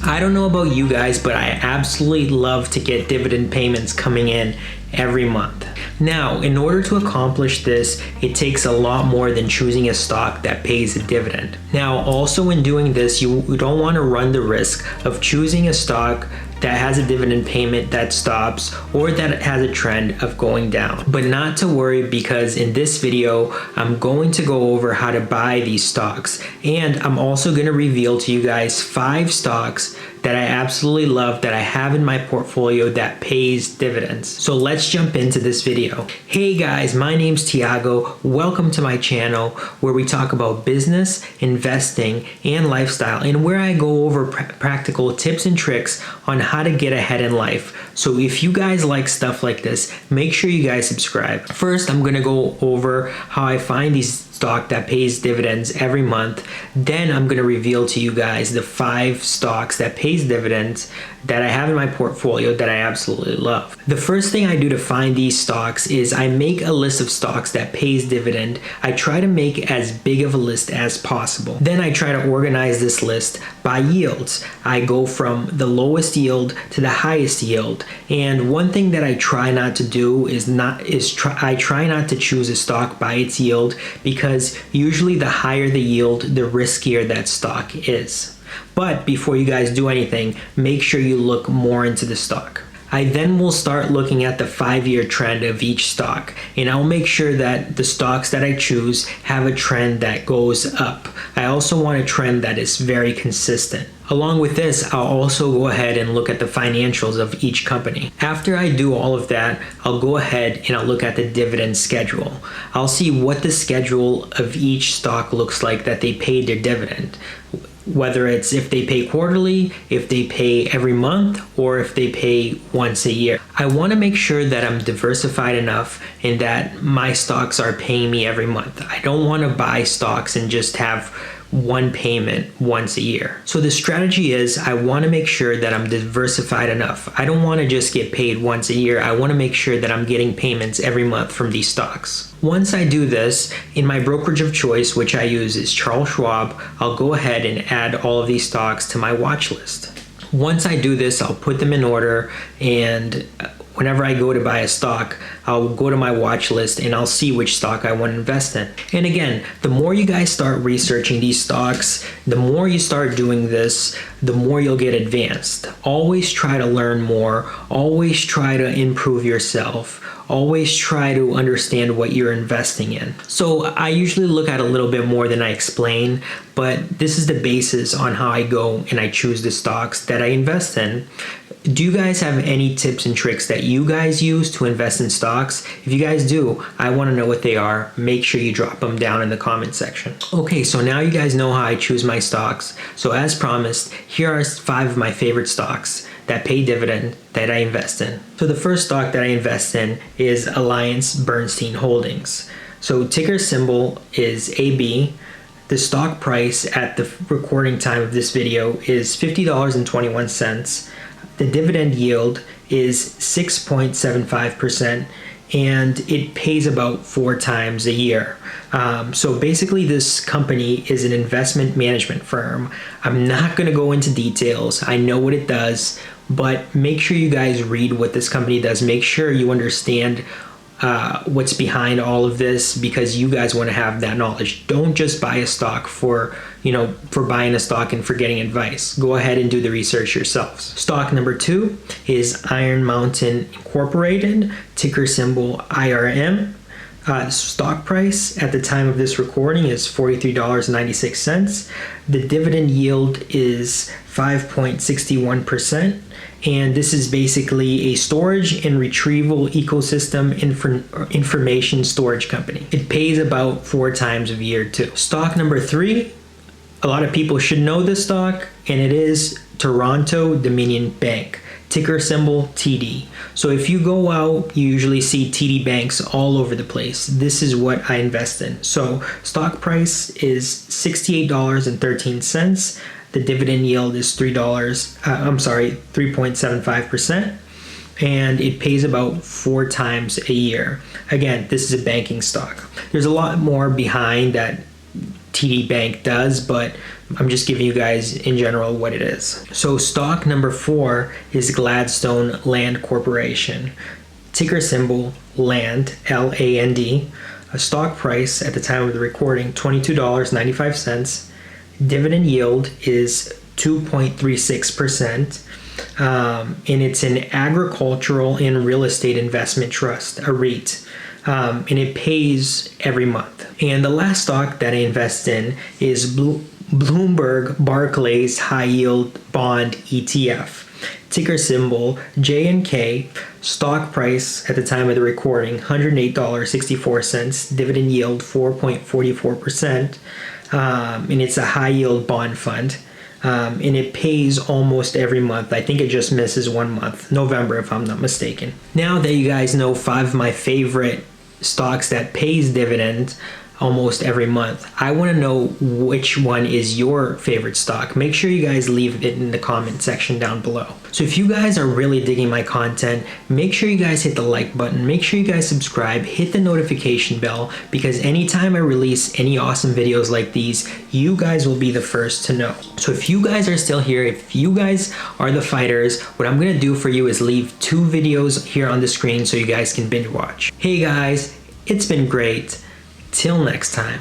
I don't know about you guys, but I absolutely love to get dividend payments coming in every month. Now, in order to accomplish this, it takes a lot more than choosing a stock that pays a dividend. Now, also in doing this, you don't want to run the risk of choosing a stock that has a dividend payment that stops or that has a trend of going down. But not to worry, because in this video, I'm going to go over how to buy these stocks, and I'm also going to reveal to you guys 5 stocks that I absolutely love that I have in my portfolio that pays dividends. So let's jump into this video. Hey guys, my name's Thiago. Welcome to my channel where we talk about business, investing, and lifestyle, and where I go over practical tips and tricks on how to get ahead in life. So if you guys like stuff like this, make sure you guys subscribe. First, I'm gonna go over how I find these stock that pays dividends every month. Then I'm going to reveal to you guys the 5 stocks that pays dividends that I have in my portfolio that I absolutely love. The first thing I do to find these stocks is I make a list of stocks that pays dividend. I try to make as big of a list as possible. Then I try to organize this list by yields. I go from the lowest yield to the highest yield. And one thing that I try not to do is I try not to choose a stock by its yield, because usually the higher the yield, the riskier that stock is. But before you guys do anything, make sure you look more into the stock. I then will start looking at the 5-year trend of each stock, and I'll make sure that the stocks that I choose have a trend that goes up. I also want a trend that is very consistent. Along with this, I'll also go ahead and look at the financials of each company. After I do all of that, I'll go ahead and I'll look at the dividend schedule. I'll see what the schedule of each stock looks like that they paid their dividend. Whether it's if they pay quarterly, if they pay every month, or if they pay once a year. I want to make sure that I'm diversified enough and that my stocks are paying me every month. I don't want to buy stocks and just have one payment once a year. So the strategy is I want to make sure that I'm diversified enough. I don't want to just get paid once a year. I want to make sure that I'm getting payments every month from these stocks. Once I do this, in my brokerage of choice, which I use is Charles Schwab, I'll go ahead and add all of these stocks to my watch list. Once I do this, I'll put them in order, and whenever I go to buy a stock, I'll go to my watch list and I'll see which stock I want to invest in. And again, the more you guys start researching these stocks, the more you start doing this, the more you'll get advanced. Always try to learn more. Always try to improve yourself. Always try to understand what you're investing in. So I usually look at a little bit more than I explain, but this is the basis on how I go and I choose the stocks that I invest in. Do you guys have any tips and tricks that you guys use to invest in stocks? If you guys do, I want to know what they are. Make sure you drop them down in the comment section. Okay, so now you guys know how I choose my stocks. So as promised, here are 5 of my favorite stocks that pay dividend that I invest in. So the first stock that I invest in is AllianceBernstein Holdings. So ticker symbol is AB. The stock price at the recording time of this video is $50.21. The dividend yield is 6.75%, and it pays about 4 times a year. So basically this company is an investment management firm. I'm not going to go into details. I know what it does, but make sure you guys read what this company does. Make sure you understand what's behind all of this, because you guys want to have that knowledge. Don't just buy a stock for buying a stock and for getting advice. Go ahead and do the research yourselves. Stock number 2 is Iron Mountain Incorporated, ticker symbol IRM. Stock price at the time of this recording is $43.96. The dividend yield is 5.61%. And this is basically a storage and retrieval ecosystem information storage company. It pays about 4 times a year too. Stock number 3, a lot of people should know this stock, and it is Toronto Dominion Bank, ticker symbol TD. So if you go out, you usually see TD banks all over the place. This is what I invest in. So stock price is $68.13. The dividend yield is $3.75%, and it pays about 4 times a year. Again, this is a banking stock. There's a lot more behind that TD Bank does, but I'm just giving you guys in general what it is. So stock number 4 is Gladstone Land Corporation. Ticker symbol LAND, L-A-N-D. A stock price at the time of the recording, $22.95. Dividend yield is 2.36%. And it's an agricultural and real estate investment trust, a REIT. And it pays every month. And the last stock that I invest in is Bloomberg Barclays High Yield Bond ETF. Ticker symbol JNK. Stock price at the time of the recording, $108.64. Dividend yield 4.44%. And it's a high yield bond fund. And it pays almost every month. I think it just misses 1 month, November if I'm not mistaken. Now that you guys know 5 of my favorite stocks that pays dividends almost every month, I want to know which one is your favorite stock. Make sure you guys leave it in the comment section down below. So if you guys are really digging my content, make sure you guys hit the like button, make sure you guys subscribe, hit the notification bell, because anytime I release any awesome videos like these, you guys will be the first to know. So if you guys are still here, if you guys are the fighters, what I'm gonna do for you is leave 2 videos here on the screen so you guys can binge watch. Hey guys, it's been great. Till next time.